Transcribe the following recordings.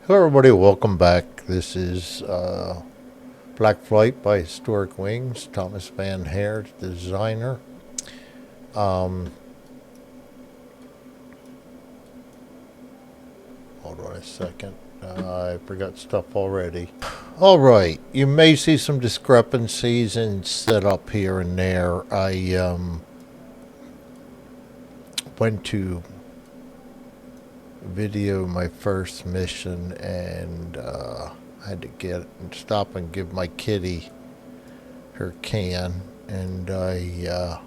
Hello, everybody. Welcome back. This is Black Flight by Historic Wings. Thomas Van Hare, designer. Um, Hold on a second. I forgot stuff already. All right. You may see some discrepancies in setup here and there. I went to video my first mission and had to stop and give my kitty her can, and I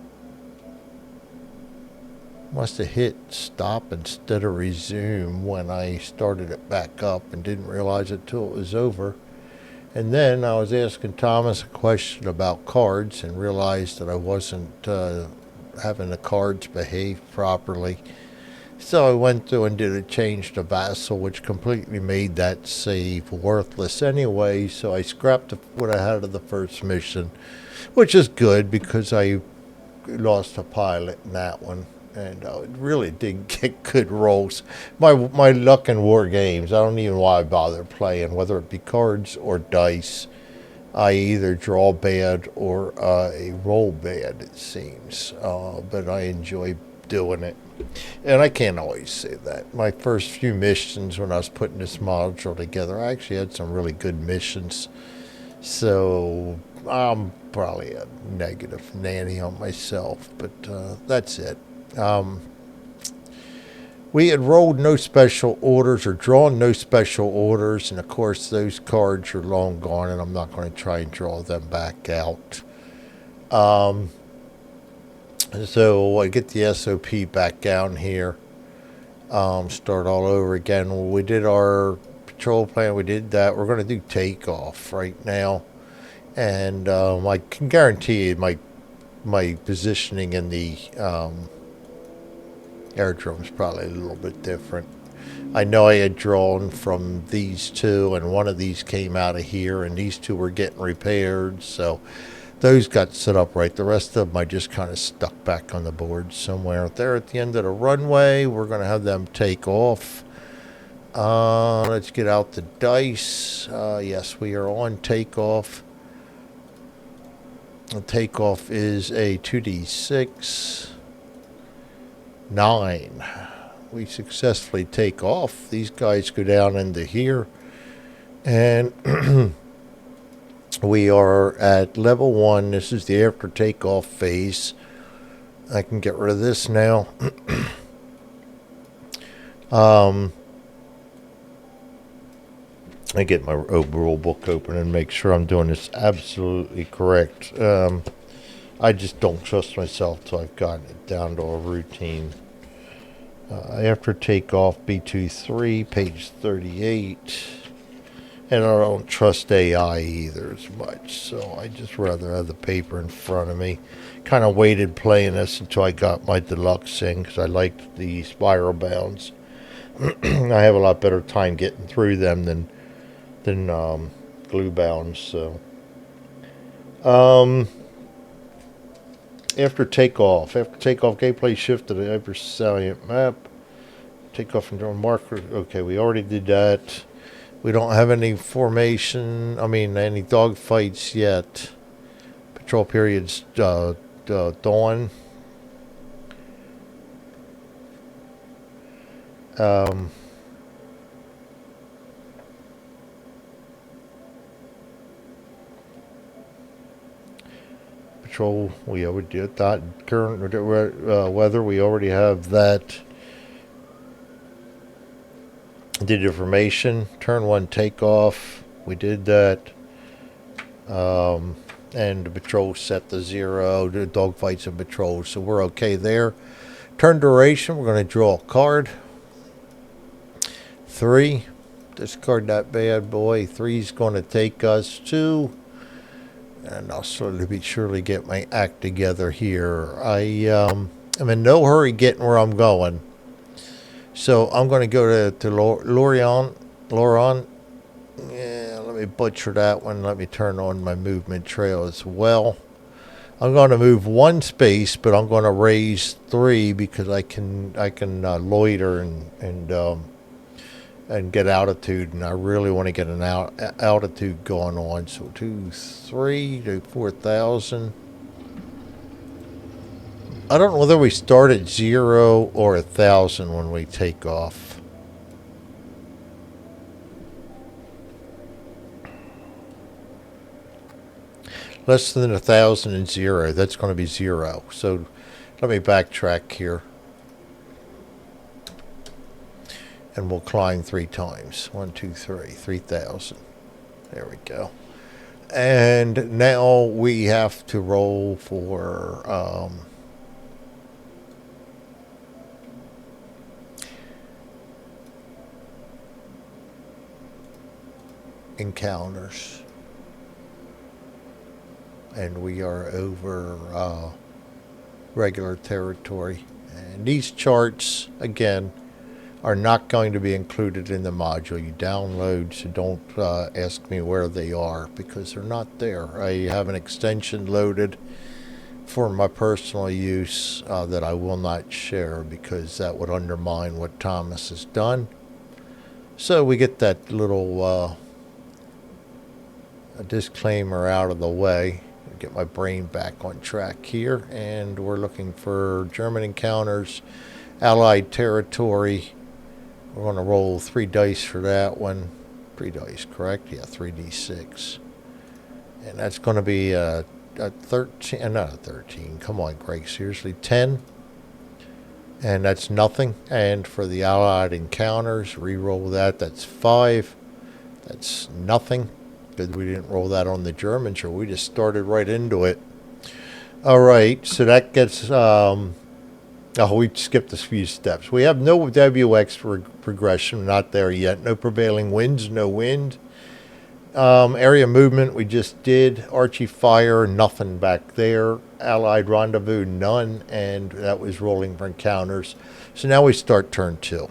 must have hit stop instead of resume when I started it back up and didn't realize it till it was over. And then I was asking Thomas a question about cards and realized that I wasn't having the cards behave properly. So I went through and did a change to Vassal, which completely made that save worthless anyway. So I scrapped what I had of the first mission, which is good because I lost a pilot in that one. And it really did get good rolls. My luck in war games, I don't even know why I bother playing, whether it be cards or dice. I either draw bad or I roll bad, it seems. But I enjoy doing it. And I can't always say that. My first few missions when I was putting this module together, I actually had some really good missions. So I'm probably a negative nanny on myself, but that's it. We had rolled no special orders or drawn no special orders, and of course those cards are long gone, and I'm not going to try and draw them back out. So I get the SOP back down here. Start all over again. We did our patrol plan. We did that. We're going to do takeoff right now, and I can guarantee you my positioning in the airdrome is probably a little bit different. I know I had drawn from these two, and one of these came out of here, and these two were getting repaired, so those got set up right. The rest of them I just kind of stuck back on the board somewhere. There at the end of the runway, we're going to have them take off. Let's get out the dice. Yes, we are on takeoff. The takeoff is a 2d6. 9. We successfully take off. These guys go down into here, and we are at level 1. This is the after takeoff phase. I can get rid of this now. I get my rule book open and make sure I'm doing this absolutely correct. I just don't trust myself till I've gotten it down to a routine. After takeoff, B23, page 38. And I don't trust AI either as much, so I just rather have the paper in front of me. Kind of waited playing this until I got my deluxe in because I liked the spiral bounds. I have a lot better time getting through them than glue bounds. So, after takeoff, gameplay shift to the hyper salient map. Takeoff and drone marker. Okay, we already did that. We don't have any formation. Any dog fights yet. Patrol periods dawn. Patrol, we already did that. Current weather, we already have that. Did information, turn 1 takeoff, we did that. And the patrol set to 0, the dogfights and patrols, so we're okay there. Turn duration, we're going to draw a card. 3, discard that bad boy. 3 is going to take us to, and I'll slowly but surely get my act together here. I'm in no hurry getting where I'm going. So I'm going to go to Lorient. Yeah, let me butcher that one. Let me turn on my movement trail as well. I'm going to move 1 space, but I'm going to raise 3 because I can loiter and and get altitude, and I really want to get an altitude going on. So 2-3 to 4,000. I don't know whether we start at 0 or 1,000 when we take off. Less than 1,000 and 0. That's going to be 0. So let me backtrack here. And we'll climb 3 times. 1, 2, 3. 3,000. There we go. And now we have to roll for encounters. And we are over regular territory. And these charts, again, are not going to be included in the module you download, so don't ask me where they are, because they're not there. I have an extension loaded for my personal use that I will not share, because that would undermine what Thomas has done. So we get that little disclaimer out of the way. Get my brain back on track here, and we're looking for German encounters, Allied territory. We're going to roll 3 dice for that one. 3 dice, correct? Yeah, 3d6. And that's going to be a 13, not a 13. Come on, Greg, seriously, 10. And that's nothing. And for the Allied encounters, re-roll that. That's 5. That's nothing. Good, we didn't roll that on the Germans, or we just started right into it. All right, so that gets, we skipped a few steps. We have no WX progression, not there yet. No prevailing winds, no wind. Area movement, we just did. Archie fire, nothing back there. Allied rendezvous, none, and that was rolling for encounters. So now we start turn 2.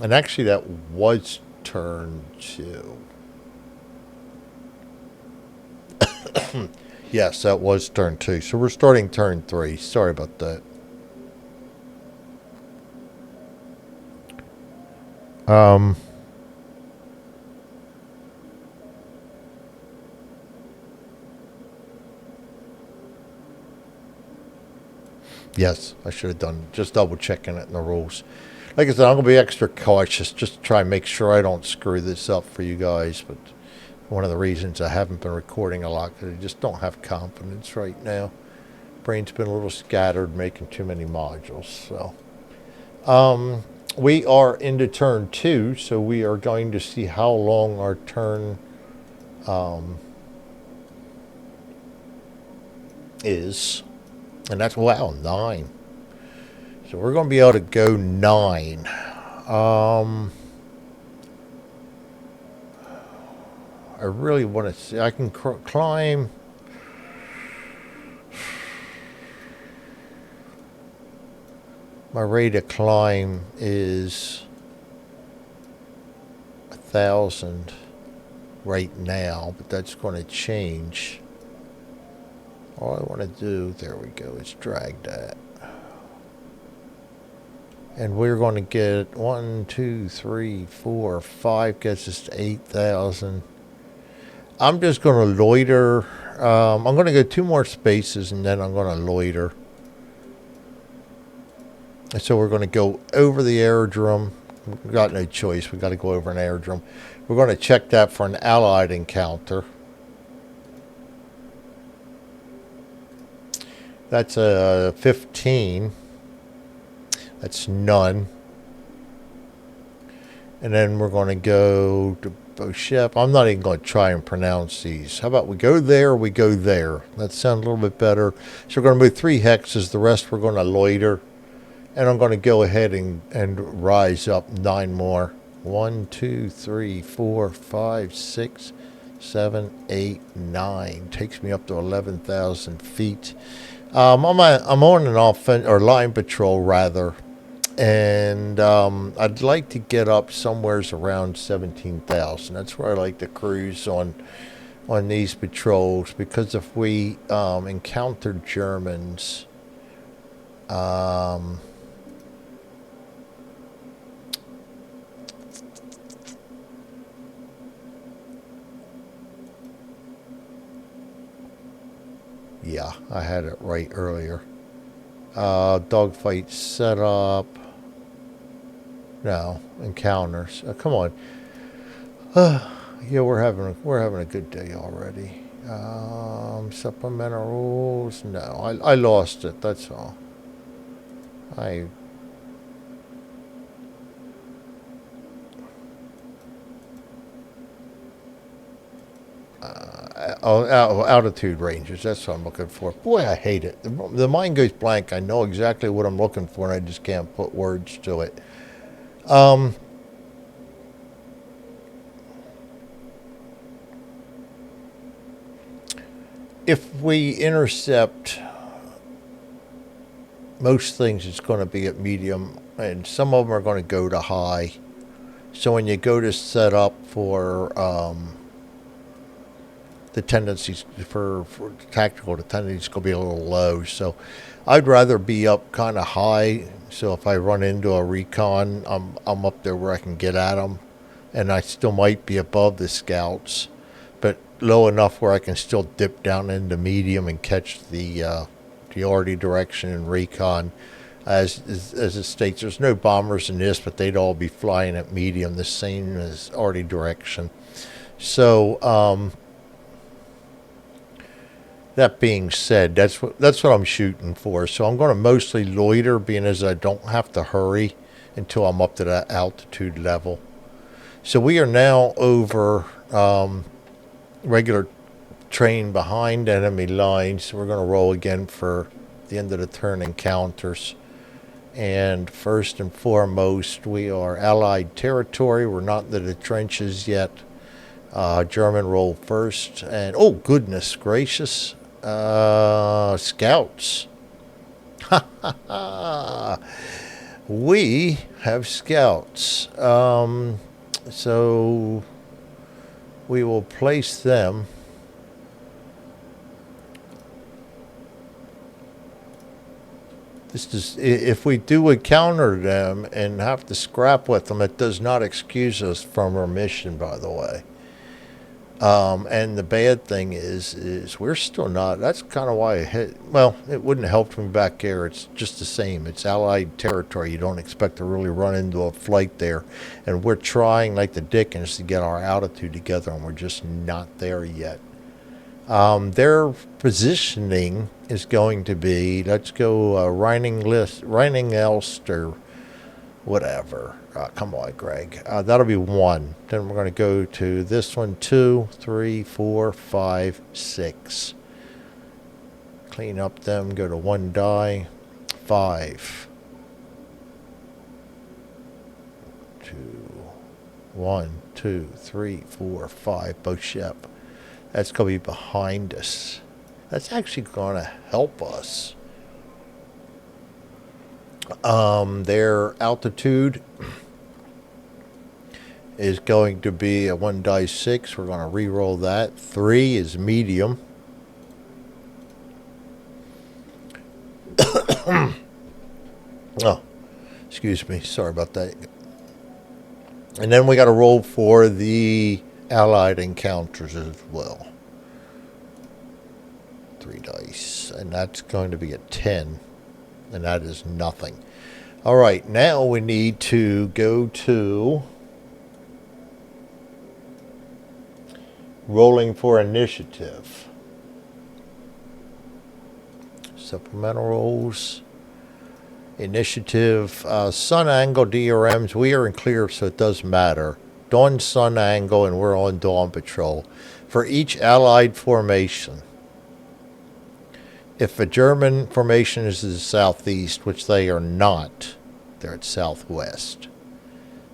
And actually that was turn 2. Yes, that was turn 2. So we're starting turn 3. Sorry about that. Yes, I should have done just double checking it in the rules. Like I said, I'm going to be extra cautious just to try and make sure I don't screw this up for you guys. But one of the reasons I haven't been recording a lot, because I just don't have confidence right now. Brain's been a little scattered, making too many modules. So we are into turn 2, so we are going to see how long our turn is. And that's, wow, 9. So we're going to be able to go 9. I really want to see. I can climb. My rate of climb is 1,000 right now, but that's going to change. All I want to do, there we go, is drag that. And we're going to get 1, 2, 3, 4, 5, gets us to 8,000. I'm just going to loiter. I'm going to go 2 more spaces, and then I'm going to loiter. And so we're going to go over the aerodrome. We've got no choice. We've got to go over an aerodrome. We're going to check that for an Allied encounter. That's a 15. That's none. And then we're going to go to Beauchef. I'm not even going to try and pronounce these. How about we go there, we go there. That sounds a little bit better. So we're going to move 3 hexes. The rest we're going to loiter. And I'm going to go ahead and rise up 9 more. 1, 2, 3, 4, 5, 6, 7, 8, 9. Takes me up to 11,000 feet. I'm on an line patrol rather, and I'd like to get up somewheres around 17,000. That's where I like to cruise on these patrols, because if we encounter Germans, Yeah, I had it right earlier. Dogfight setup. No, encounters. Come on. Yeah, we're having a good day already. Supplemental rules. No, I lost it. That's all. I altitude ranges. That's what I'm looking for. Boy, I hate it. The mind goes blank. I know exactly what I'm looking for, and I just can't put words to it. If we intercept most things, it's going to be at medium, and some of them are going to go to high. So when you go to set up for the tendencies for tactical, the tendencies going to be a little low. So I'd rather be up kind of high. So if I run into a recon, I'm up there where I can get at them, and I still might be above the scouts, but low enough where I can still dip down into medium and catch the arty direction and recon. As it states, there's no bombers in this, but they'd all be flying at medium, the same as arty direction. So that being said, that's what I'm shooting for. So I'm going to mostly loiter, being as I don't have to hurry until I'm up to that altitude level. So we are now over regular train behind enemy lines. So we're going to roll again for the end of the turn encounters. And first and foremost, we are Allied territory. We're not into the trenches yet. German roll first. And oh, goodness gracious. Scouts. We have scouts. So we will place them. This is, if we do encounter them and have to scrap with them, it does not excuse us from our mission, by the way. And the bad thing is we're still not. That's kind of why I hit. Well, it wouldn't have helped me back there. It's just the same. It's Allied territory. You don't expect to really run into a flight there. And we're trying like the dickens to get our altitude together, and we're just not there yet. Their positioning is going to be, let's go Reining Elster, whatever. Come on, Greg. That'll be 1. Then we're going to go to this one, 2, 3, 4, 5, 6. Clean up them, go to 1 die, 5. 2, 1, 2, 3, 4, 5, both ship. That's going to be behind us. That's actually going to help us. Their altitude is going to be a 1 die 6. We're going to re-roll that. 3 is medium. Oh, excuse me. Sorry about that. And then we got to roll for the Allied encounters as well. 3 dice. And that's going to be a 10. And that is nothing. All right, now we need to go to rolling for initiative. Supplemental rolls. Initiative. Sun angle DRMs. We are in clear, so it doesn't matter. Dawn sun angle, and we're on dawn patrol. For each Allied formation. If a German formation is to the southeast, which they are not, they're at southwest.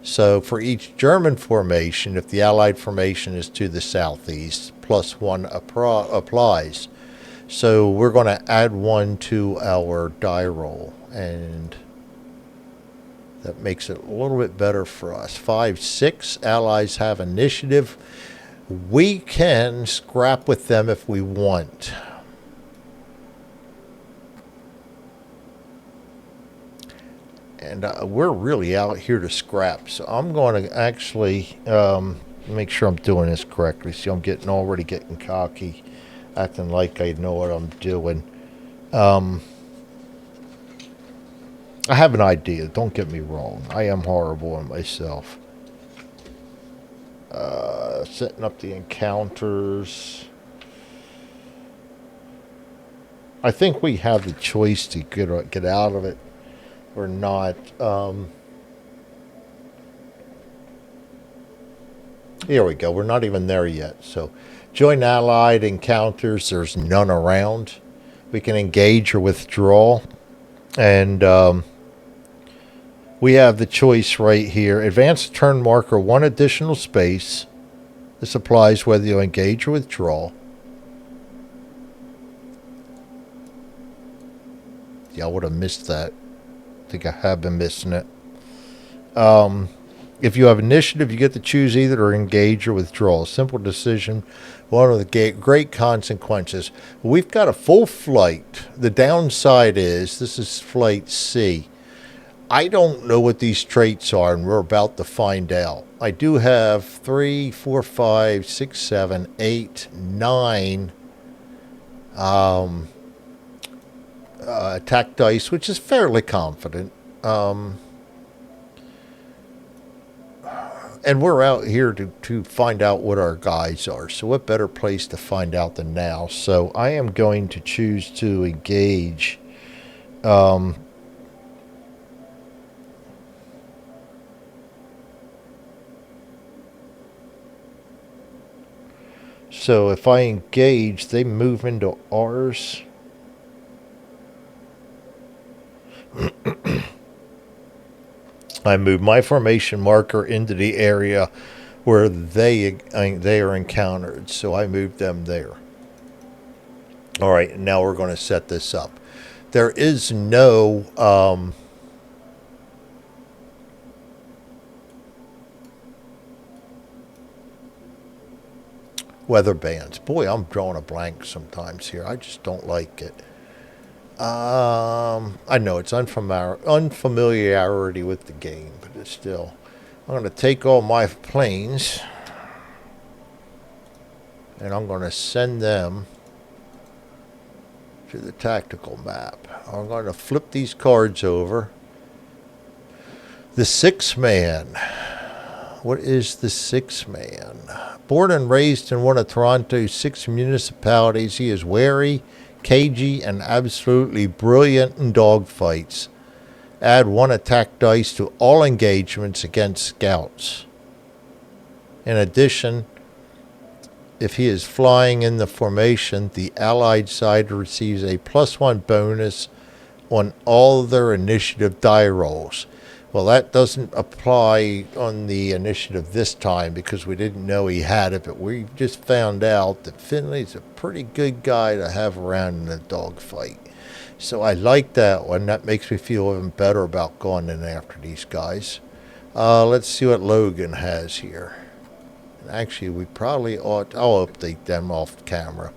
So for each German formation, if the Allied formation is to the southeast, +1 applies. So we're going to add 1 to our die roll, and that makes it a little bit better for us. 5, 6, Allies have initiative. We can scrap with them if we want. And we're really out here to scrap. So I'm going to actually make sure I'm doing this correctly. See, I'm already getting cocky. acting like I know what I'm doing. I have an idea. Don't get me wrong. I am horrible on myself. Setting up the encounters. I think we have the choice to get out of it or not. Here we go. We're not even there yet. So, join allied encounters. There's none around. We can engage or withdraw. And we have the choice right here. Advance turn marker 1 additional space. This applies whether you engage or withdraw. Yeah, I would have missed that. I think I have been missing it. If you have initiative, you get to choose either to engage or withdraw. Simple decision, one of the great consequences. We've got a full flight. The downside is, this is flight C. I don't know what these traits are, and we're about to find out. I do have 3, 4, 5, 6, 7, 8, 9 attack dice, which is fairly confident. And we're out here to find out what our guys are. So what better place to find out than now? So I am going to choose to engage. So if I engage, they move into ours. I move my formation marker into the area where they are encountered. So I moved them there. All right, now we're going to set this up. There is no weather bands. Boy, I'm drawing a blank sometimes here. I just don't like it. I know it's unfamiliarity with the game, but it's still. I'm going to take all my planes and I'm going to send them to the tactical map. I'm going to flip these cards over. The 6-man. What is the 6-man? Born and raised in one of Toronto's 6 municipalities, he is wary, cagey, and absolutely brilliant in dogfights. Add 1 attack dice to all engagements against scouts. In addition, if he is flying in the formation, the allied side receives a +1 bonus on all their initiative die rolls. Well, that doesn't apply on the initiative this time because we didn't know he had it, but we just found out that Finley's a pretty good guy to have around in a dogfight. So I like that one. That makes me feel even better about going in after these guys. Let's see what Logan has here. Actually, we probably ought... I'll update them off camera.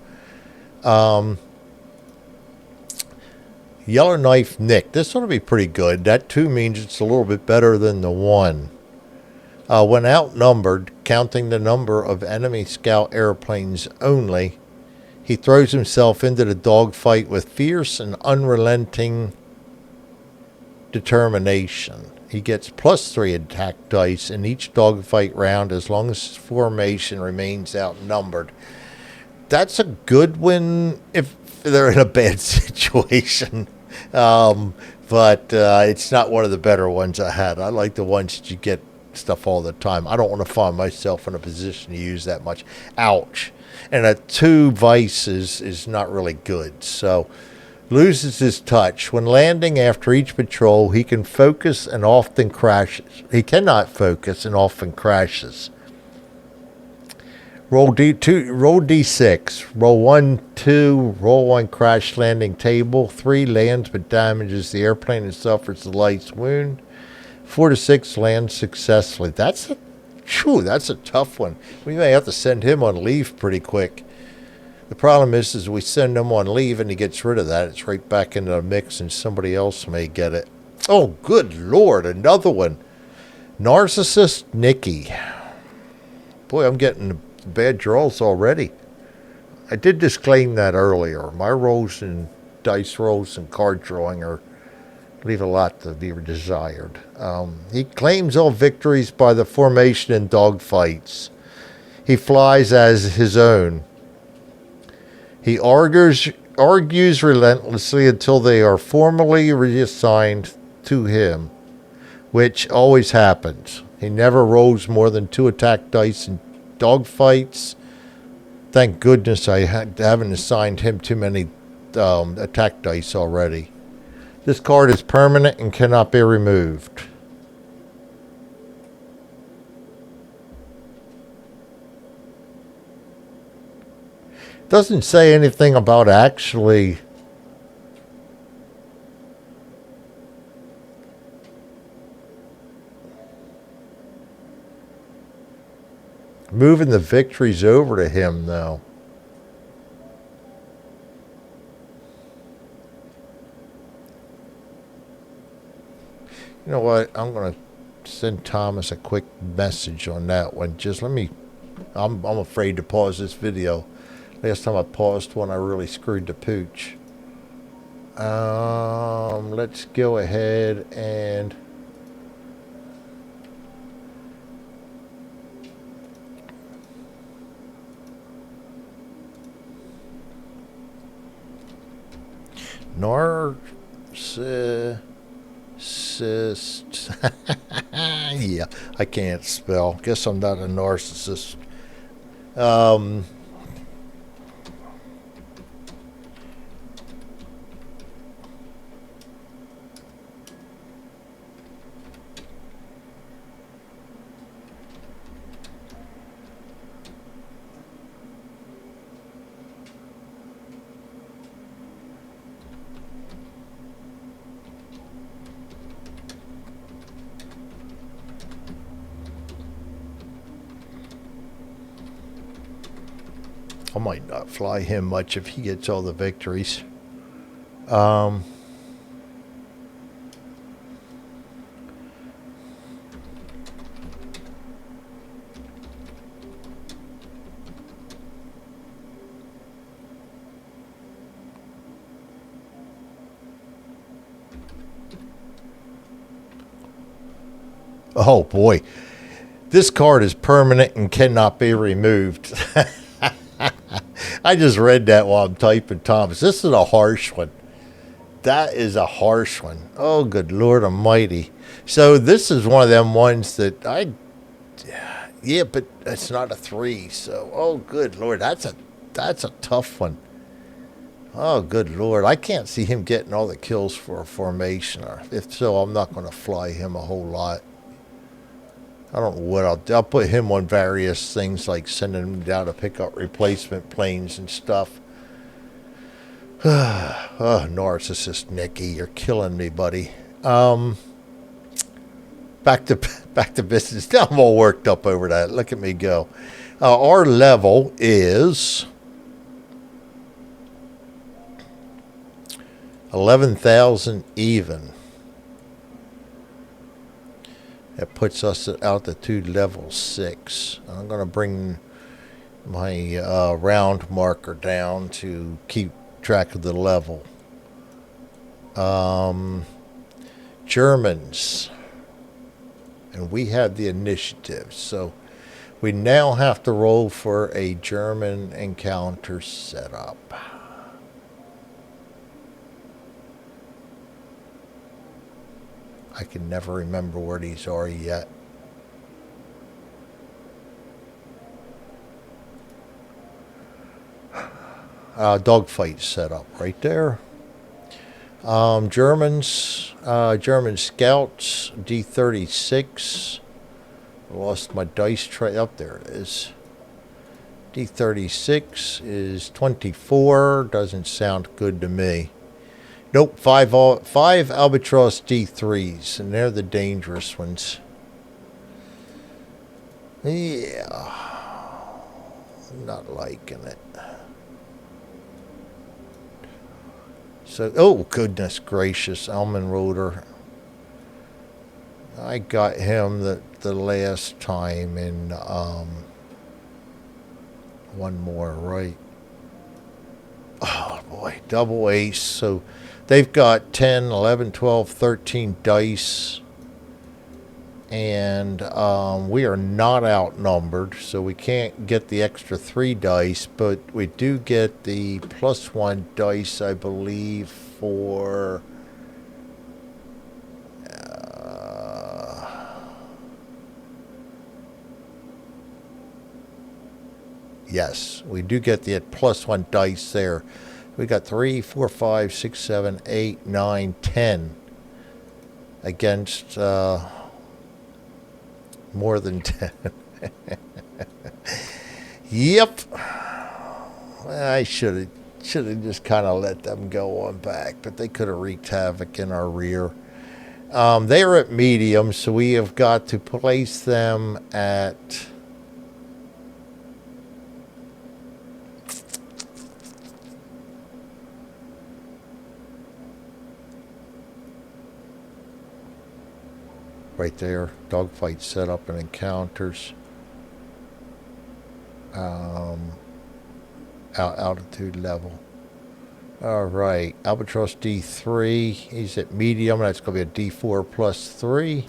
Yellowknife Nick. This ought to be pretty good. That 2 means it's a little bit better than the 1. When outnumbered, counting the number of enemy scout airplanes only, he throws himself into the dogfight with fierce and unrelenting determination. He gets +3 attack dice in each dogfight round as long as his formation remains outnumbered. That's a good one if they're in a bad situation. But it's not one of the better ones I had. I like the ones that you get stuff all the time. I don't want to find myself in a position to use that much. Ouch. And a 2 vices is not really good. So loses his touch. When landing after each patrol, he can focus and often crashes. He cannot focus and often crashes. Roll D6. Roll 1, 2. Roll 1 crash landing table. 3 lands but damages the airplane and suffers a light wound. 4 to 6 lands successfully. That's a tough one. We may have to send him on leave pretty quick. The problem is we send him on leave and he gets rid of that. It's right back into the mix and somebody else may get it. Oh, good Lord, another one. Narcissist Nikki. Boy, I'm getting bad draws already. I did disclaim that earlier. My rolls and dice rolls and card drawing are leave a lot to be desired. He claims all victories by the formation in dogfights. He flies as his own. He argues relentlessly until they are formally reassigned to him, which always happens. He never rolls more than 2 attack dice in dogfights. Thank goodness I haven't assigned him too many attack dice already. This card is permanent and cannot be removed. Doesn't say anything about actually moving the victories over to him, though. You know what? I'm going to send Thomas a quick message on that one. Just let me... I'm afraid to pause this video. Last time I paused one, I really screwed the pooch. Let's go ahead and... Narcissist. Yeah, I can't spell. Guess I'm not a narcissist. I might not fly him much if he gets all the victories. Oh boy, this card is permanent and cannot be removed. I just read that while I'm typing, Thomas. This is a harsh one. That is a harsh one. Oh, good Lord Almighty. So this is one of them ones that yeah, but it's not a 3. So, oh, good Lord, that's a tough one. Oh, good Lord, I can't see him getting all the kills for a formation. Or if so, I'm not going to fly him a whole lot. I don't know what I'll put him on various things like sending him down to pick up replacement planes and stuff. Oh, narcissist Nicky, you're killing me, buddy. Back to business. Now I'm all worked up over that. Look at me go. Our level is 11,000 even. That puts us at altitude level 6. I'm going to bring my round marker down to keep track of the level. Germans. And we have the initiative. So we now have to roll for a German encounter setup. I can never remember where these are yet. Dogfight setup right there. Germans, German scouts, D36. Lost my dice tray. Up there it is. D36 is 24. Doesn't sound good to me. Nope, five Albatross D3s, and they're the dangerous ones. Yeah, not liking it. So, oh goodness gracious, Alman Roder. I got him the last time in one more, right? boy, double ace. So they've got 10, 11, 12, 13 dice. And we are not outnumbered, so we can't get the extra 3 dice, but we do get the +1 dice, I believe, for... yes, we do get the +1 dice there. We got 3, 4, 5, 6, 7, 8, 9, 10 against more than 10. Yep. I should have just kind of let them go on back, but they could have wreaked havoc in our rear. They are at medium, so we have got to place them at... right there, dogfight setup and encounters. Altitude level. All right, Albatross D3. He's at medium. That's going to be a D4 +3.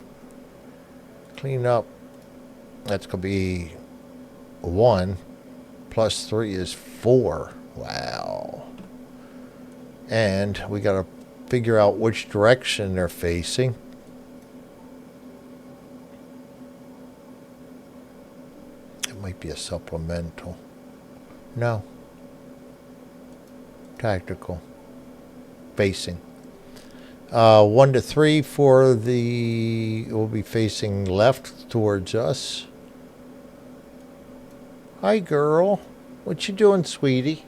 Clean up. That's going to be 1. +3 is 4. Wow. And we got to figure out which direction they're facing. Might be a supplemental. No. Tactical. Facing. 1 to 3 for the... will be facing left towards us. Hi, girl. What you doing, sweetie?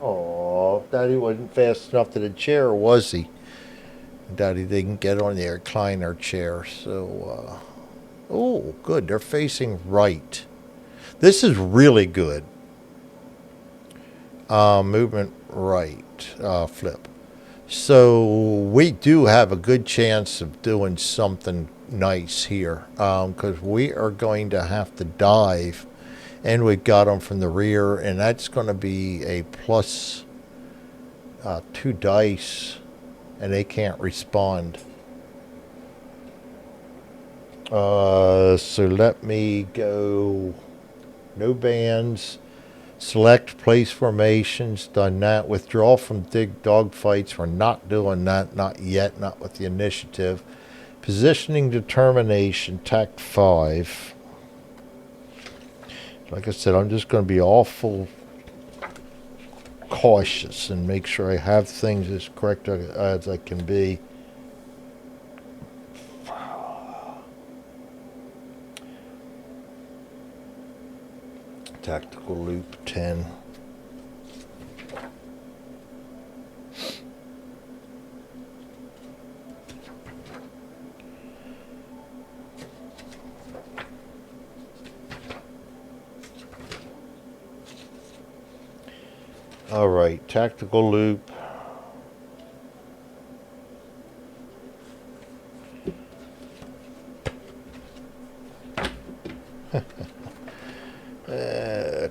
Oh, Daddy wasn't fast enough to the chair, was he? Daddy didn't get on the recliner chair, so... oh, good. They're facing right. This is really good. Movement right. Flip. So we do have a good chance of doing something nice here. Because we are going to have to dive. And we've got them from the rear. And that's going to be a +2 dice. And they can't respond. So let me go... no bands. Select place formations. Done that. Withdraw from dogfights. We're not doing that. Not yet. Not with the initiative. Positioning determination. Tact 5. Like I said, I'm just going to be awful cautious and make sure I have things as correct as I can be. Tactical loop 10. All right, tactical loop.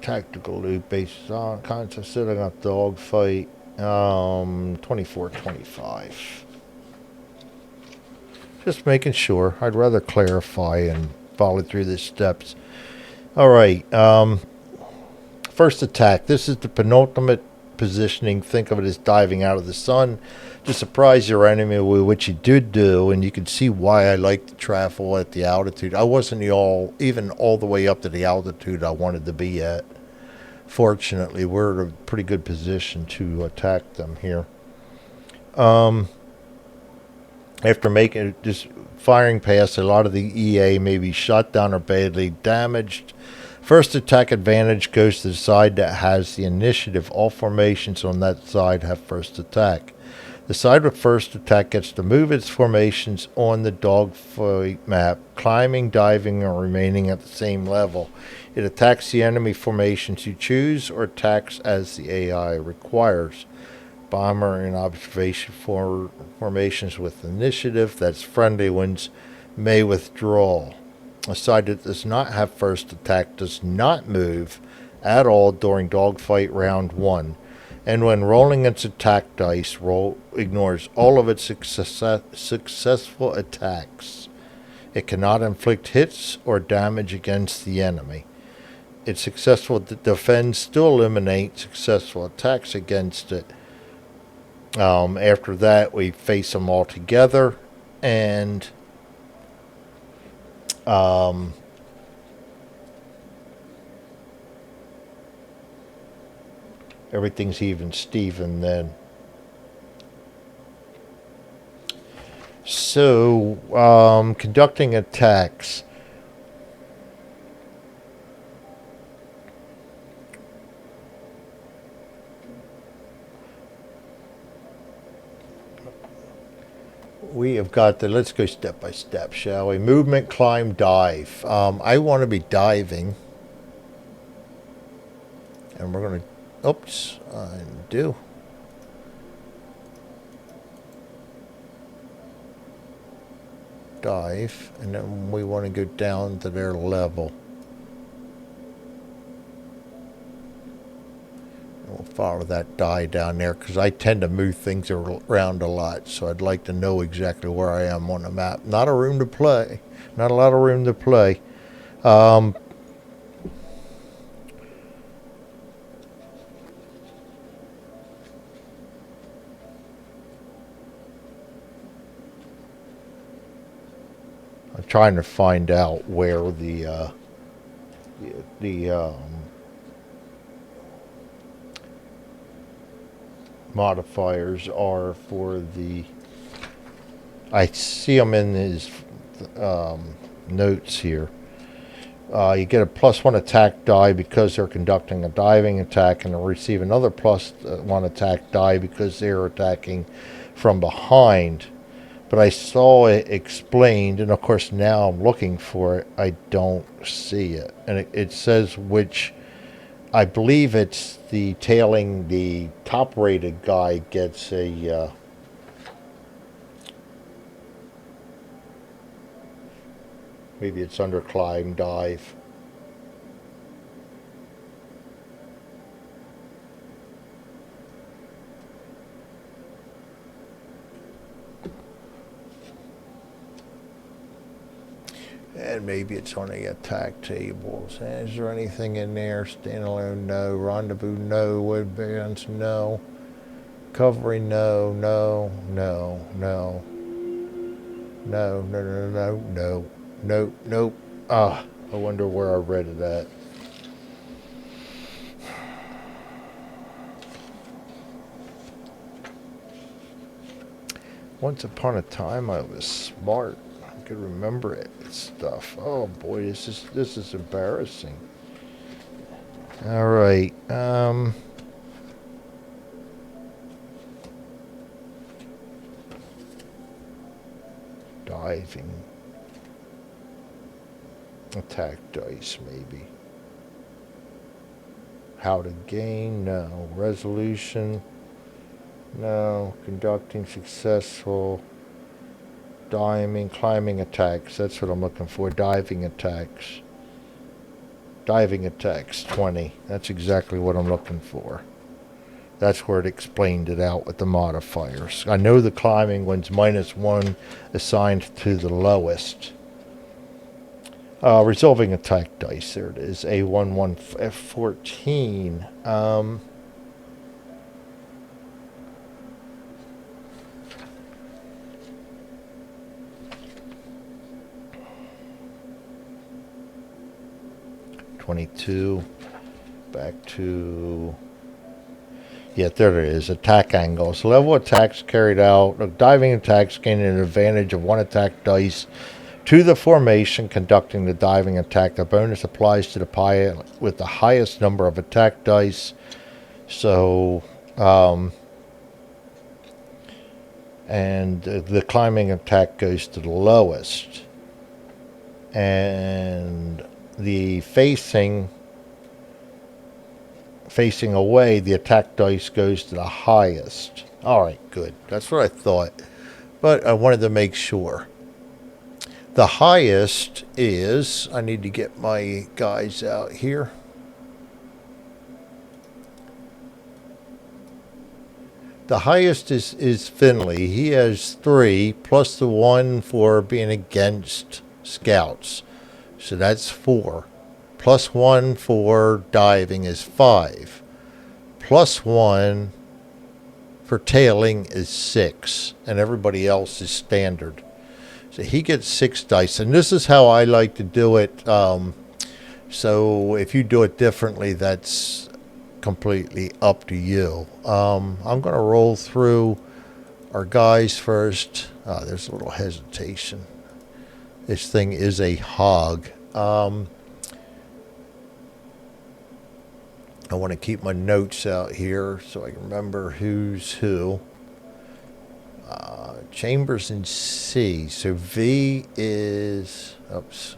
Tactical loop based on concept setting up dogfight. 24-25. Just making sure. I'd rather clarify and follow through the steps. All right. First attack. This is the penultimate positioning. Think of it as diving out of the sun to surprise your enemy with what you did do, and you can see why I like to travel at the altitude. I wasn't even all the way up to the altitude I wanted to be at. Fortunately, we're in a pretty good position to attack them here. After making just firing past, a lot of the EA may be shot down or badly damaged. First attack advantage goes to the side that has the initiative. All formations on that side have first attack. The side with first attack gets to move its formations on the dogfight map, climbing, diving, or remaining at the same level. It attacks the enemy formations you choose or attacks as the AI requires. Bomber and observation formations with initiative, that's friendly ones, may withdraw. A side that does not have first attack does not move at all during dogfight round 1. and when rolling its attack dice, roll ignores all of its successful attacks. It cannot inflict hits or damage against the enemy. Its successful defense still eliminates successful attacks against it. After that, we face them all together, and everything's even Steven then. So, conducting attacks. We have got the, let's go step by step, shall we? Movement, climb, dive. I want to be diving. And we're going to, oops, undo. Dive, and then we want to go down to their level. We'll follow that die down there because I tend to move things around a lot, so I'd like to know exactly where I am on the map. Not a room to play. Not a lot of room to play. I'm trying to find out where the modifiers are for the. I see them in his notes here. You get a +1 attack die because they're conducting a diving attack, and receive another +1 attack die because they're attacking from behind. But I saw it explained, and of course now I'm looking for it. I don't see it, and it says which. I believe it's the tailing the top-rated guy gets a maybe it's under climb dive. And maybe it's on the attack tables. Is there anything in there? Standalone, no. Rendezvous, no. Wood bands, no. Covering, no. No, no, no. No, no, no, no, no. Nope, nope. Ah, I wonder where I read it at. Once upon a time, I was smart. I could remember it stuff. Oh boy, this is embarrassing. All right. Diving. Attack dice, maybe. How to gain? No. Resolution? No. Conducting successful. Diving, climbing attacks. That's what I'm looking for. Diving attacks. Diving attacks, 20. That's exactly what I'm looking for. That's where it explained it out with the modifiers. I know the climbing one's -1 assigned to the lowest. Resolving attack dice. There it is. A11 F14. 22. Back to. Yeah, there it is. Attack angles. Level attacks carried out. Diving attacks gain an advantage of 1 attack dice to the formation conducting the diving attack. The bonus applies to the pilot with the highest number of attack dice. So, and the climbing attack goes to the lowest. And the facing away, the attack dice goes to the highest. All right, good. That's what I thought. But I wanted to make sure. The highest is, I need to get my guys out here. The highest is Finley. He has 3 plus the 1 for being against scouts. So that's 4. Plus 1 for diving is 5. Plus 1 for tailing is 6. And everybody else is standard. So he gets 6 dice. And this is how I like to do it. So if you do it differently, that's completely up to you. I'm going to roll through our guys first. There's a little hesitation. This thing is a hog. I want to keep my notes out here so I can remember who's who. Chambers in C. So V is... Oops.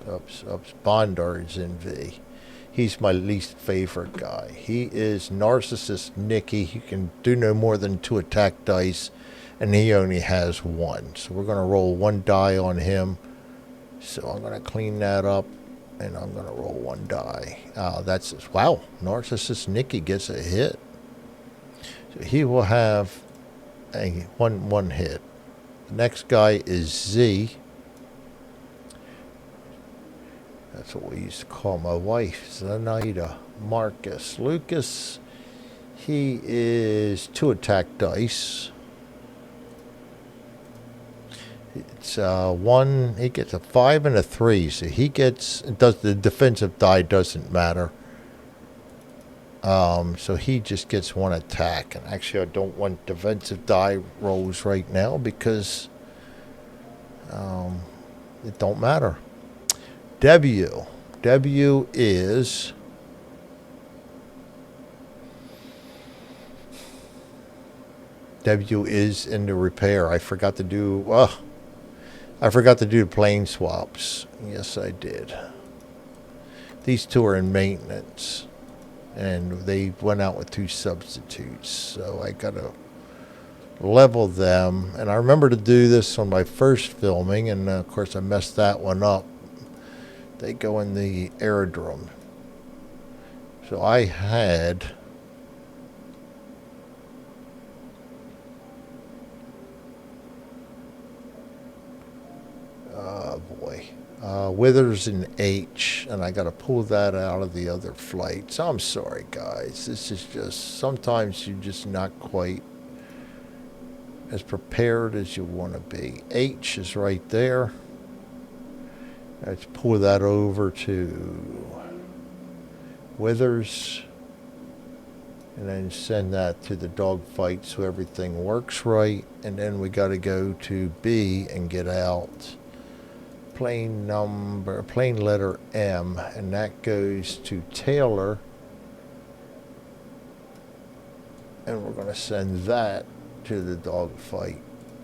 Bondard's in V. He's my least favorite guy. He is Narcissist Nicky. He can do no more than 2 attack dice, and he only has 1. So we're going to roll 1 die on him. So I'm going to clean that up, and I'm going to roll 1 die. That's wow. Narcissist Nicky gets a hit. So he will have a one hit. The next guy is Z. That's what we used to call my wife, Zenaida. Marcus. Lucas, he is 2 attack dice. It's 1, he gets a 5 and a 3, so he gets, the defensive die doesn't matter. So he just gets 1 attack. And actually I don't want defensive die rolls right now because it don't matter. W is in the repair. I forgot to do the plane swaps. Yes, I did. These 2 are in maintenance, and they went out with 2 substitutes, so I gotta level them. And I remember to do this on my first filming, and of course I messed that one up. They go in the aerodrome. So I had Withers in H, and I got to pull that out of the other flights. I'm sorry, guys. This is just, sometimes you're just not quite as prepared as you want to be. H is right there. Let's pull that over to Withers, and then send that to the dogfight so everything works right. And then we got to go to B and get out plane letter M, and that goes to Taylor, and we're going to send that to the dogfight.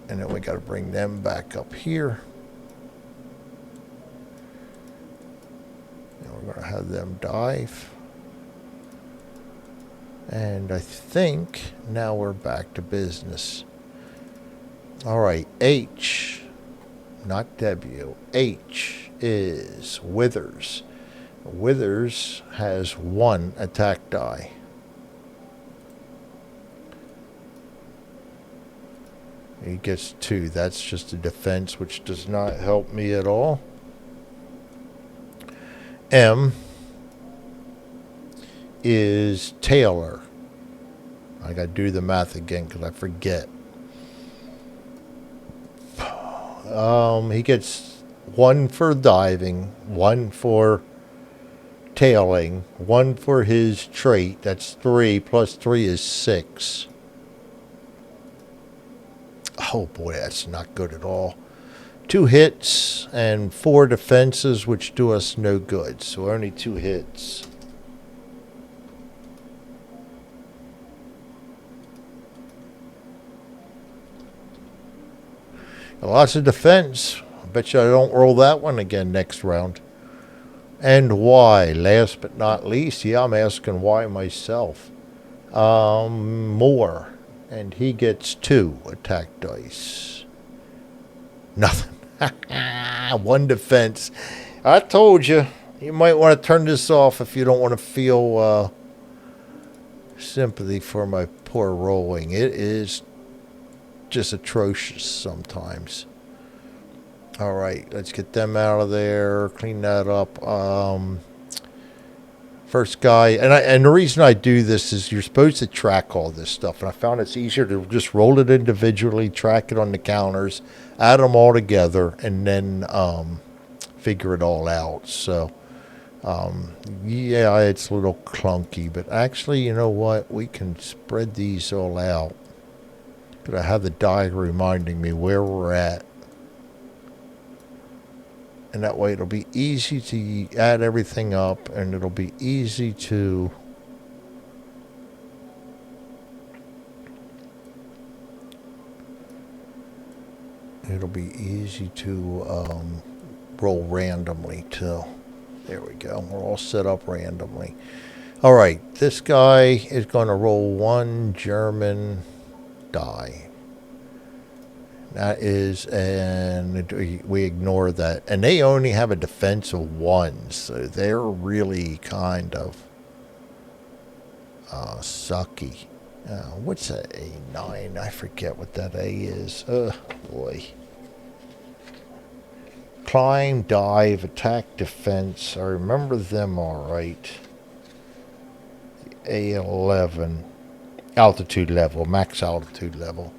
And then we got to bring them back up here. We're going to have them dive. And I think now we're back to business. All right, H, not W. H is Withers. Withers has 1 attack die. He gets 2. That's just a defense, which does not help me at all. M is Taylor. I got to do the math again because I forget. He gets 1 for diving, 1 for tailing, 1 for his trait. That's 3 plus 3 is 6. Oh boy, that's not good at all. 2 hits and 4 defenses, which do us no good. So only 2 hits. Lots of defense. I bet you I don't roll that one again next round. And Y, last but not least. Yeah, I'm asking why myself. Moore. And he gets 2 attack dice. Nothing. 1 defense. I told you. You might want to turn this off if you don't want to feel sympathy for my poor rolling. It is just atrocious sometimes. All right, let's get them out of there. Clean that up. First guy, and the reason I do this is you're supposed to track all this stuff, and I found it's easier to just roll it individually, track it on the counters, add them all together, and then figure it all out. So, yeah, it's a little clunky, but actually, you know what? We can spread these all out. But I have the die reminding me where we're at. And that way it'll be easy to add everything up, and it'll be easy to roll randomly too. There we go. We're all set up randomly. All right, this guy is going to roll one German die. That is, and we ignore that. And they only have a defense of 1, so they're really kind of sucky. What's a A9? I forget what that A is. Boy. Climb, dive, attack, defense. I remember them all right. A11. Altitude level, max altitude level.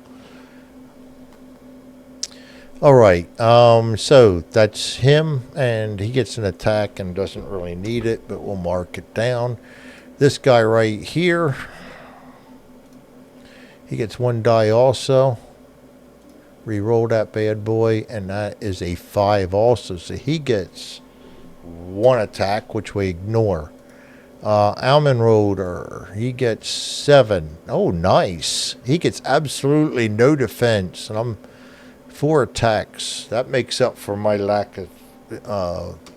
All right, so that's him, and he gets an attack and doesn't really need it, but we'll mark it down. This guy right here, he gets 1 die also. Reroll that bad boy, and that is a 5 also, so he gets 1 attack, which we ignore. Almenroder, he gets 7. Oh, nice. He gets absolutely no defense, and I'm 4 attacks. That makes up for my lack of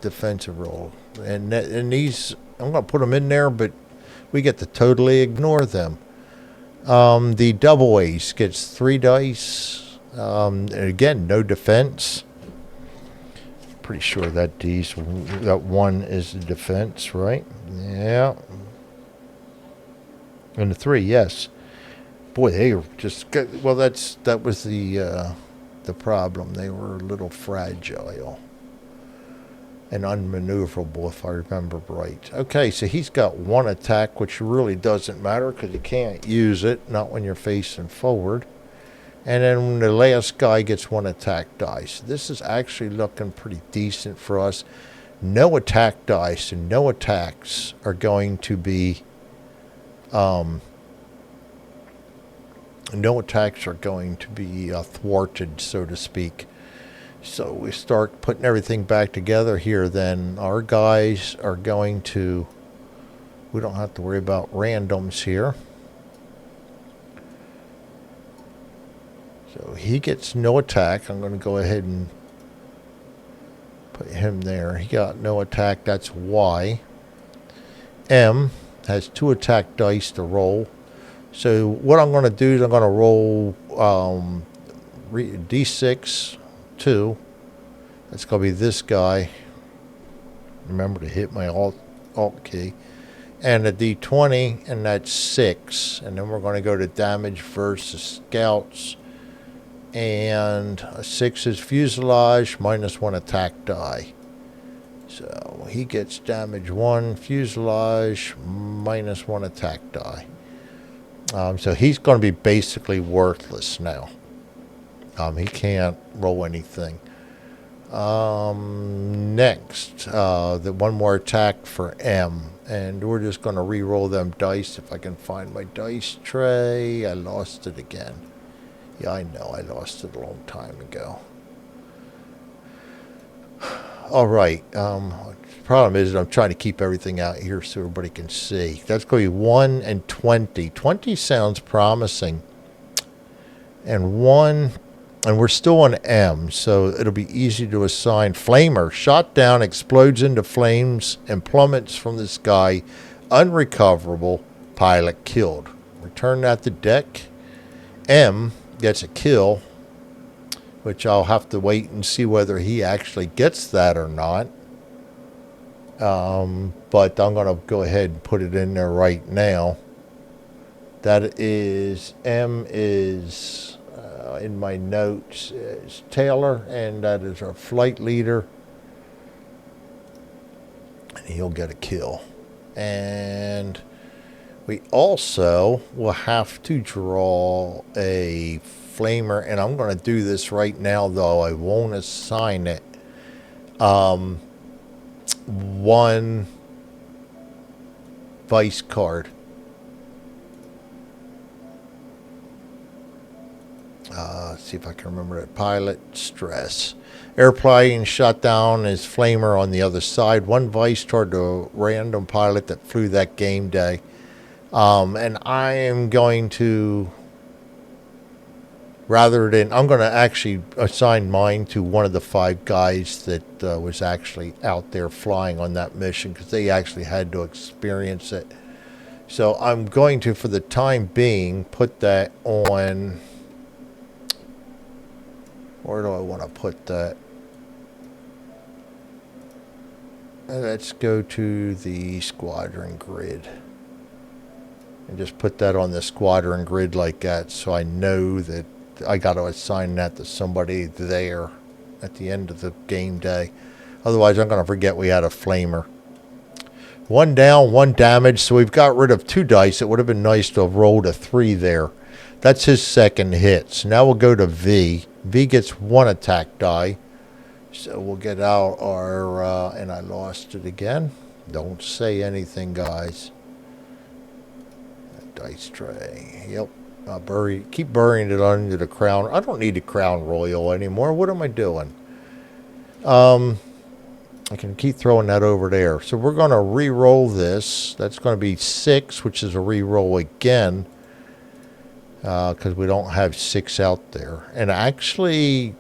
defensive roll. And these, I'm going to put them in there, but we get to totally ignore them. The double ace gets 3 dice. And again, no defense. Pretty sure that that 1 is the defense, right? Yeah. And the 3, yes. Boy, they were just, well, that was the problem. They were a little fragile and unmaneuverable, if I remember right. Okay, so he's got 1 attack, which really doesn't matter because you can't use it, not when you're facing forward. And then the last guy gets 1 attack dice. This is actually looking pretty decent for us. No attack dice and no attacks are going to be thwarted, so to speak. So we start putting everything back together here. Then our guys are going to, we don't have to worry about randoms here. So he gets no attack. I'm going to go ahead and put him there. He got no attack. That's Y. M has 2 attack dice to roll. So what I'm going to do is I'm going to roll D6, 2. That's going to be this guy. Remember to hit my Alt key. And a D20, and that's 6. And then we're going to go to damage versus scouts. And a 6 is fuselage, -1 attack die. So he gets damage 1, fuselage, -1 attack die. So he's going to be basically worthless now. He can't roll anything. Next, the 1 more attack for M. And we're just going to re-roll them dice. If I can find my dice tray. I lost it again. Yeah, I know. I lost it a long time ago. All right. Problem is I'm trying to keep everything out here so everybody can see. That's going to be 1 and 20. 20 sounds promising. And 1, and we're still on M, so it'll be easy to assign. Flamer, shot down, explodes into flames, and plummets from the sky. Unrecoverable, pilot killed. Return that to deck. M gets a kill, which I'll have to wait and see whether he actually gets that or not. But I'm going to go ahead and put it in there right now. That is, M is in my notes is Taylor, and that is our flight leader. And he'll get a kill. And we also will have to draw a flamer, and I'm going to do this right now, though I won't assign it. One vice card. See if I can remember it. Pilot stress. Airplane shot down his flamer on the other side. One vice toward the random pilot that flew that game day. And I am going to, I'm going to actually assign mine to one of the 5 guys that was actually out there flying on that mission, because they actually had to experience it. So I'm going to, for the time being, put that on. Where do I want to put that? Let's go to the squadron grid. And just put that on the squadron grid like that, so I know that I got to assign that to somebody there at the end of the game day. Otherwise, I'm going to forget we had a flamer. 1 down, 1 damage, so we've got rid of 2 dice. It would have been nice to have rolled a 3 there. That's his second hit. So now we'll go to V. V gets 1 attack die. So we'll get out our, and I lost it again. Don't say anything, guys. Dice tray. Yep. Keep burying it under the crown. I don't need the crown royal anymore. What am I doing? I can keep throwing that over there. So we're going to re-roll this. That's going to be 6, which is a re-roll again. Because we don't have 6 out there. And actually,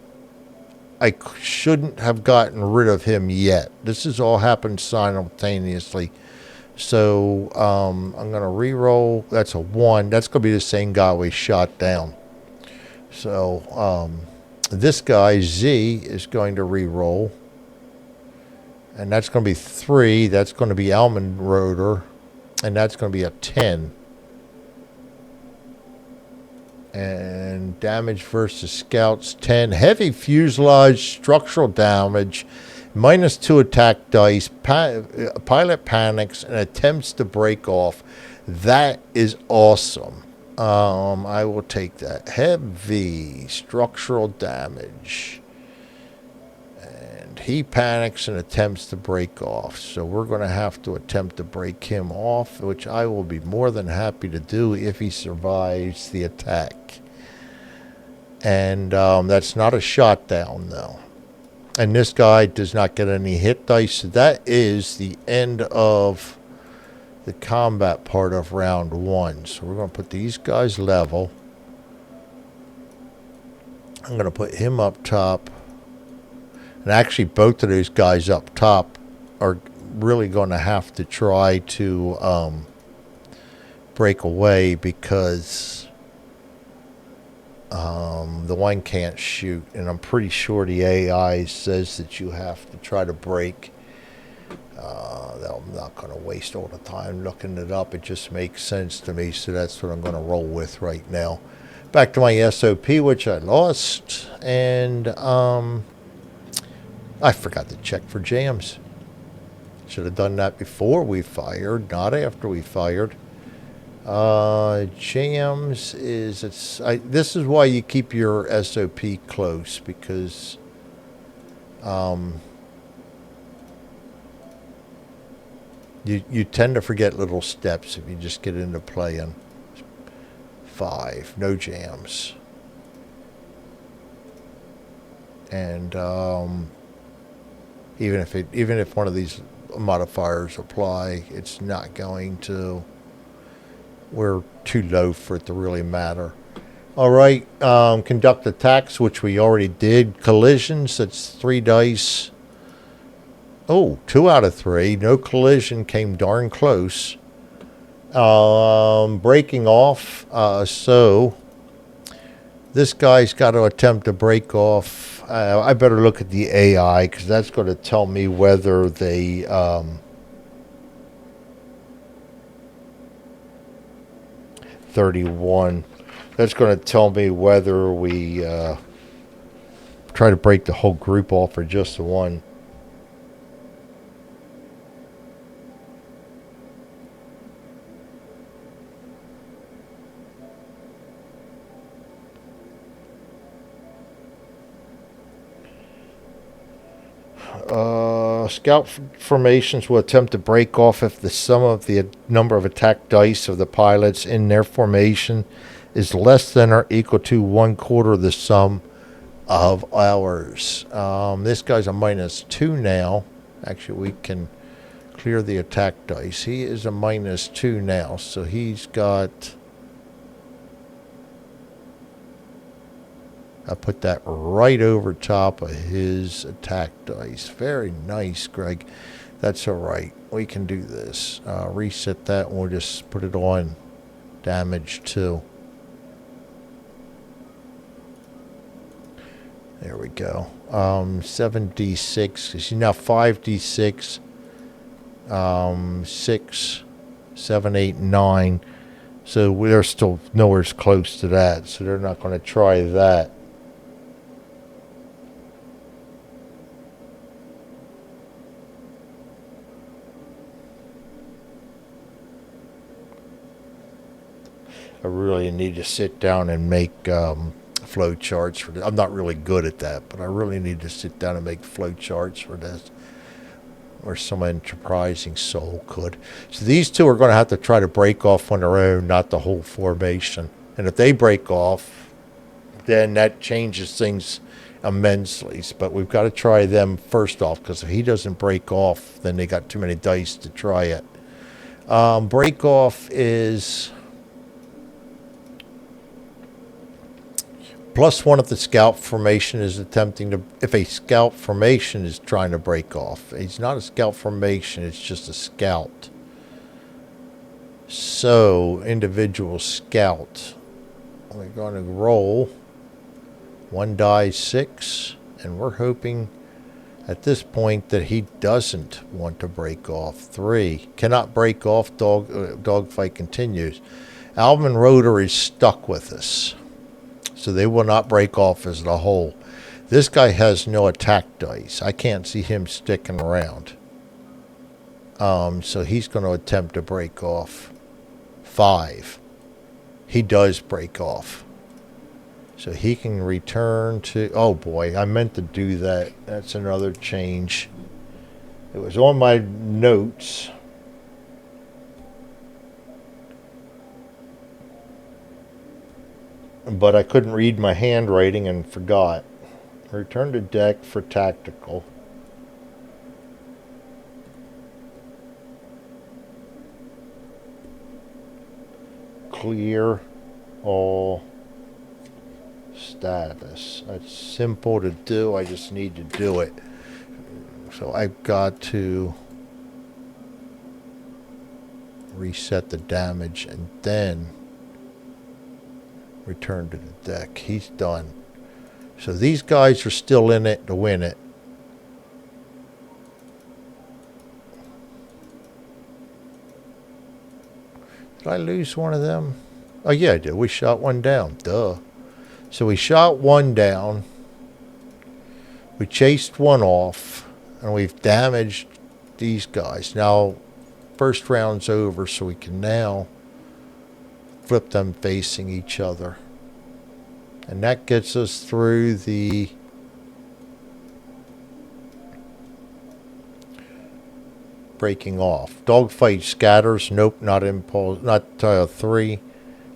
I shouldn't have gotten rid of him yet. This has all happened simultaneously. So I'm going to re-roll. That's a 1. That's going to be the same guy we shot down. So this guy, Z, is going to re-roll. And that's going to be 3. That's going to be Almond Rotor. And that's going to be a 10. And damage versus scouts, 10. Heavy fuselage, structural damage, -2 attack dice. Pilot panics and attempts to break off. That is awesome. I will take that. Heavy structural damage. And he panics and attempts to break off. So we're going to have to attempt to break him off, which I will be more than happy to do if he survives the attack. And that's not a shot down, though. And this guy does not get any hit dice. So that is the end of the combat part of round 1. So we're going to put these guys level. I'm going to put him up top. And actually, both of those guys up top are really going to have to try to break away, because the one can't shoot. And I'm pretty sure the AI says that you have to try to break. I'm not going to waste all the time looking it up. It just makes sense to me. So that's what I'm going to roll with right now. Back to my SOP, which I lost. And I forgot to check for jams. Should have done that before we fired, not after we fired. Jams is, this is why you keep your SOP close, because you tend to forget little steps if you just get into playing. 5, no jams. And even if one of these modifiers apply, it's not going to. We're too low for it to really matter. All right, conduct attacks, which we already did. Collisions, that's 3 dice. Oh, 2 out of 3. No collision, came darn close. Breaking off. So this guy's got to attempt to break off. I better look at the AI, because that's going to tell me whether they 31. That's going to tell me whether we try to break the whole group off or just the one. Scout formations will attempt to break off if the sum of the number of attack dice of the pilots in their formation is less than or equal to 1/4 of the sum of ours. This guy's a -2 now. Actually, we can clear the attack dice. He is a -2 now, so he's got... I put that right over top of his attack dice. Very nice, Greg. That's all right. We can do this. Reset that, and we'll just put it on damage 2. There we go. 7d6. He's now 5d6. 6, 7, 8, 9. So we're still nowhere close to that. So they're not going to try that. I really need to sit down and make flow charts for this. I'm not really good at that, but I really need to sit down and make flow charts for this, or some enterprising soul could. So these two are going to have to try to break off on their own, not the whole formation. And if they break off, then that changes things immensely. But we've got to try them first off, because if he doesn't break off, then they got too many dice to try it. Break off is... +1 if the scout formation is attempting to... If a scout formation is trying to break off. It's not a scout formation, it's just a scout. So, individual scout. We're going to roll 1 die 6. And we're hoping at this point that he doesn't want to break off. 3. Cannot break off. Dogfight continues. Alvin and Rotor is stuck with us. So they will not break off as a whole. This guy has no attack dice. I can't see him sticking around. So he's going to attempt to break off. 5. He does break off. So he can return to... Oh boy, I meant to do that. That's another change. It was on my notes. But I couldn't read my handwriting and forgot. Return to deck for tactical. Clear all status. That's simple to do. I just need to do it. So I've got to reset the damage and then return to the deck. He's done. So these guys are still in it to win it. Did I lose one of them? Oh yeah, I did. We shot one down. Duh. So we shot one down. We chased one off. And we've damaged these guys. Now, first round's over, so we can now flip them facing each other. And that gets us through the breaking off. Dogfight scatters. Nope, not impulse. Not 3.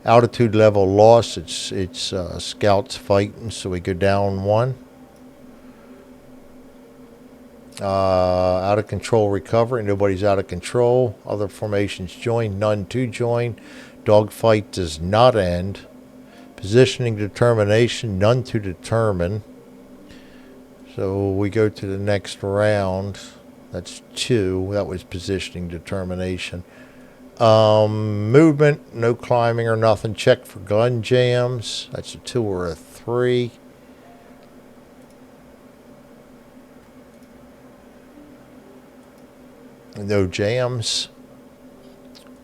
Altitude level loss. It's scouts fighting, so we go down 1. Out of control recovery. Nobody's out of control. Other formations join. None to join. Dogfight does not end. Positioning determination. None to determine. So we go to the next round. That's 2. That was positioning determination. Movement. No climbing or nothing. Check for gun jams. That's a 2 or a 3. No jams.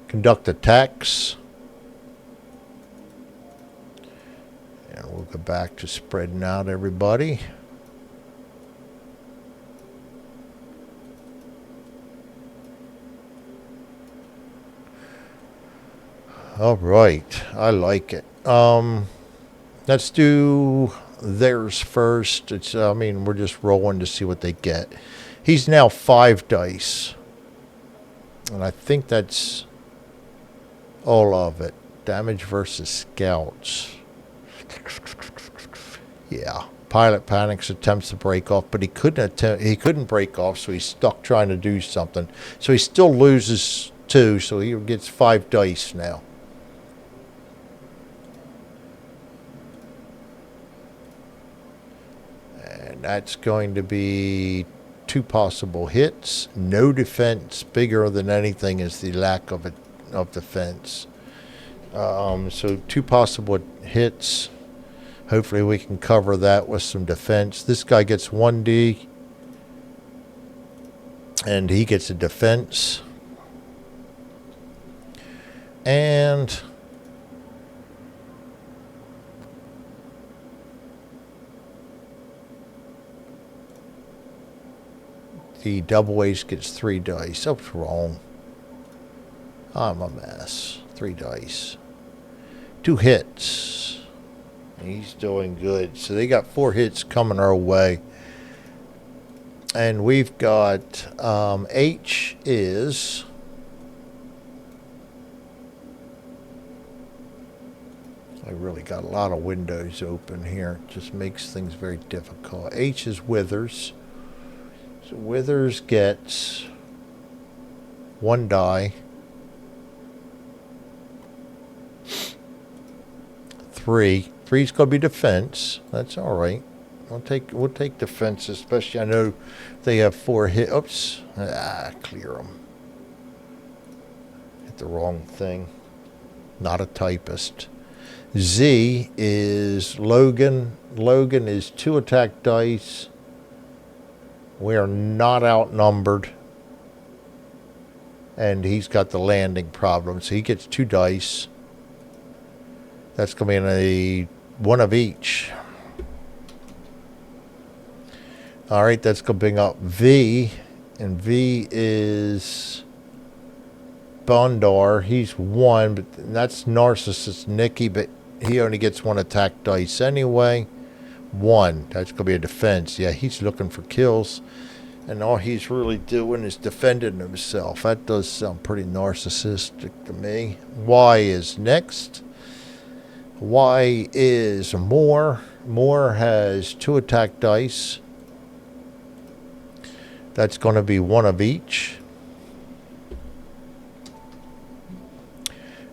Conduct attacks. go back to spreading out everybody. All right, I like it. Let's do theirs first. It's, I mean, we're just rolling to see what they get. He's now 5 dice. And I think that's all of it. Damage versus scouts. Yeah. Pilot panics, attempts to break off, but he couldn't break off, so he's stuck trying to do something. So he still loses 2, so he gets 5 dice now. And that's going to be 2 possible hits. No defense. Bigger than anything is the lack of defense. So 2 possible hits. Hopefully we can cover that with some defense. This guy gets 1D. And he gets a defense. And the double ace gets 3 dice. Oh, what's wrong? I'm a mess. 3 dice. 2 hits. He's doing good. So they got 4 hits coming our way. And we've got H is... I really got a lot of windows open here. It just makes things very difficult. H is Withers. So Withers gets 1 die. 3. 3's going to be defense. That's all right. We'll take defense, especially I know they have 4 hit. Oops. Clear them. Hit the wrong thing. Not a typist. Z is Logan. Logan is 2 attack dice. We are not outnumbered. And he's got the landing problem. So he gets 2 dice. That's going to be in a 1 of each. All right, that's going to bring up V. And V is Bondar. He's 1, but that's Narcissist Nicky, but he only gets 1 attack dice anyway. 1. That's going to be a defense. Yeah, he's looking for kills. And all he's really doing is defending himself. That does sound pretty narcissistic to me. Y is next. Y is Moore. Moore has 2 attack dice. That's going to be 1 of each.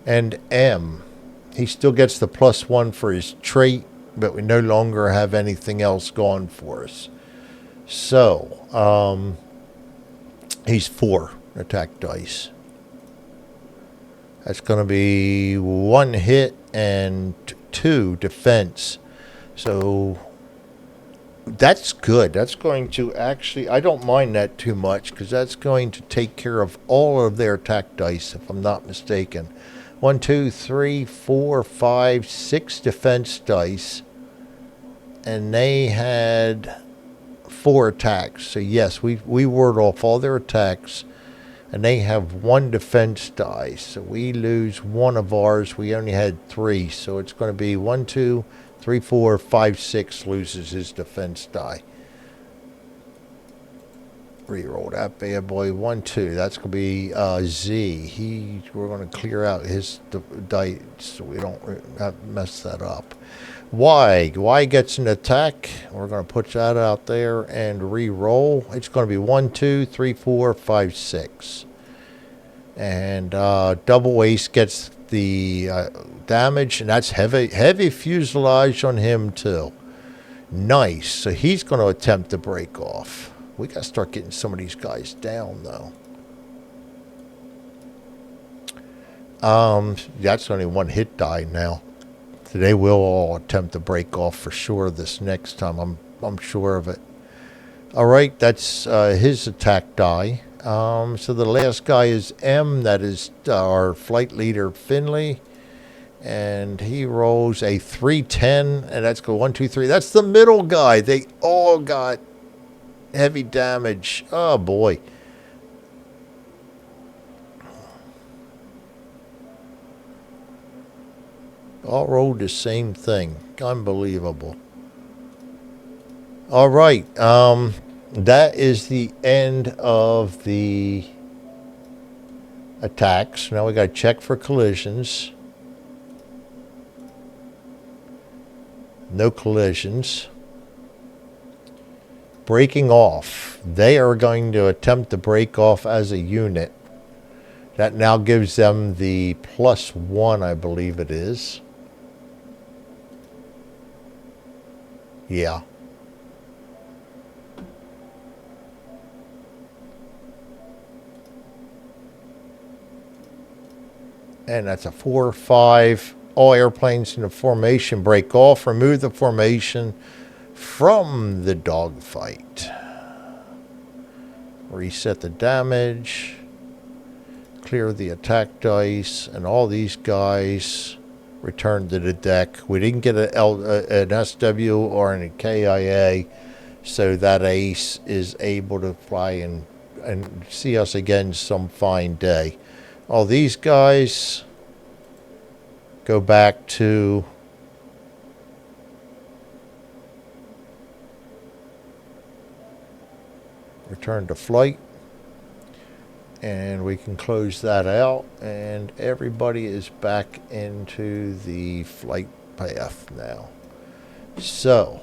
And M. He still gets the +1 for his trait, but we no longer have anything else going for us. So, he's 4 attack dice. That's going to be 1 hit and 2 defense. So, that's good. That's going to actually, I don't mind that too much because that's going to take care of all of their attack dice, if I'm not mistaken. 1, 2, 3, 4, 5, 6 defense dice. And they had 4 attacks. So yes, we ward off all their attacks. And they have 1 defense die. So we lose 1 of ours. We only had 3. So it's going to be 1, 2, 3, 4, 5, 6 loses his defense die. Reroll that bad boy. 1, 2. That's going to be Z. We're going to clear out his dice so we don't mess that up. Y gets an attack. We're going to put that out there and re-roll. It's going to be 1, 2, 3, 4, 5, 6. And double ace gets the damage, and that's heavy fuselage on him too. Nice. So he's going to attempt to break off. We got to start getting some of these guys down though. That's only 1 hit die now. They will all attempt to break off for sure this next time. I'm sure of it. All right, that's his attack die. So the last guy is M. That is our flight leader, Finley. And he rolls a 310, and that's go 1, 2, 3. That's the middle guy. They all got heavy damage. Oh boy. All rolled the same thing. Unbelievable. All right. That is the end of the attacks. Now we got to check for collisions. No collisions. Breaking off. They are going to attempt to break off as a unit. That now gives them the +1, I believe it is. Yeah. And that's a 4 or 5. All airplanes in the formation break off. Remove the formation from the dogfight. Reset the damage. Clear the attack dice. And all these guys return to the deck. We didn't get an SW or an KIA. So that ace is able to fly and see us again some fine day. All these guys go back to return to flight, and we can close that out, and everybody is back into the flight path now. So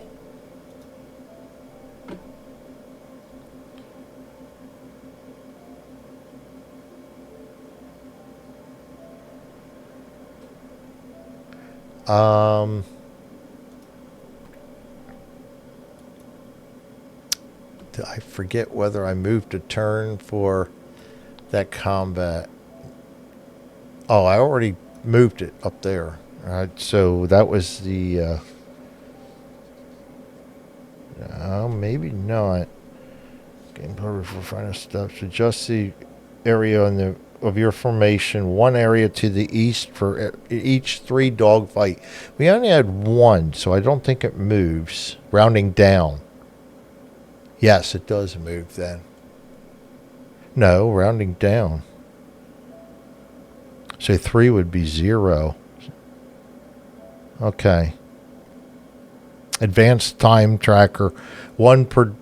I forget whether I moved a turn for that combat. Oh, I already moved it up there. So that was the maybe not. Game cover for final steps. Adjust the area on the of your formation, one area to the east for each 3 dogfight. We only had 1, so I don't think it moves. Rounding down. Yes, it does move then. No, rounding down. So 3 would be 0. Okay. Advanced time tracker. 1 per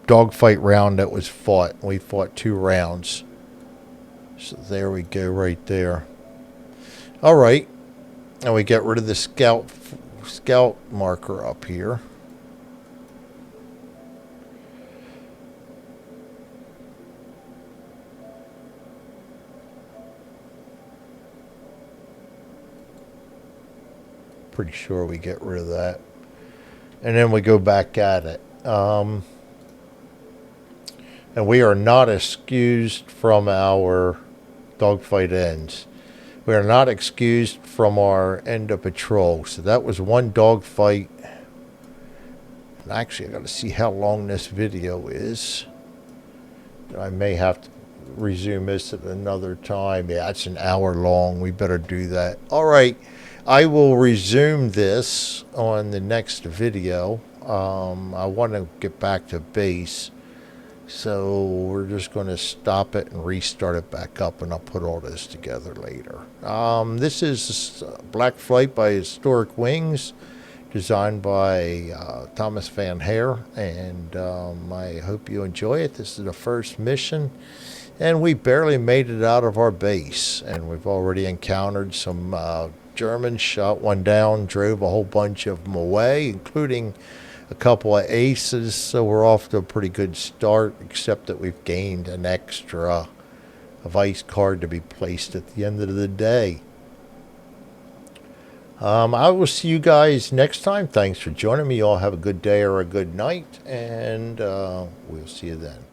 dogfight round that was fought. We fought 2 rounds. So there we go right there. All right. And we get rid of the scout marker up here. Pretty sure we get rid of that. And then we go back at it. And we are not excused from our dogfight ends. We are not excused from our end of patrol. So that was 1 dogfight. And actually, I got to see how long this video is. I may have to resume this at another time. Yeah, it's an hour long. We better do that. All right. I will resume this on the next video. I want to get back to base. So we're just going to stop it and restart it back up, and I'll put all this together later. This is Black Flight by Historic Wings, designed by Thomas Van Hare, and I hope you enjoy it. This is the first mission, and we barely made it out of our base, and we've already encountered some Germans, shot 1 down, drove a whole bunch of them away, including a couple of aces, so we're off to a pretty good start, except that we've gained an extra vice card to be placed at the end of the day. I will see you guys next time. Thanks for joining me. You all have a good day or a good night, and we'll see you then.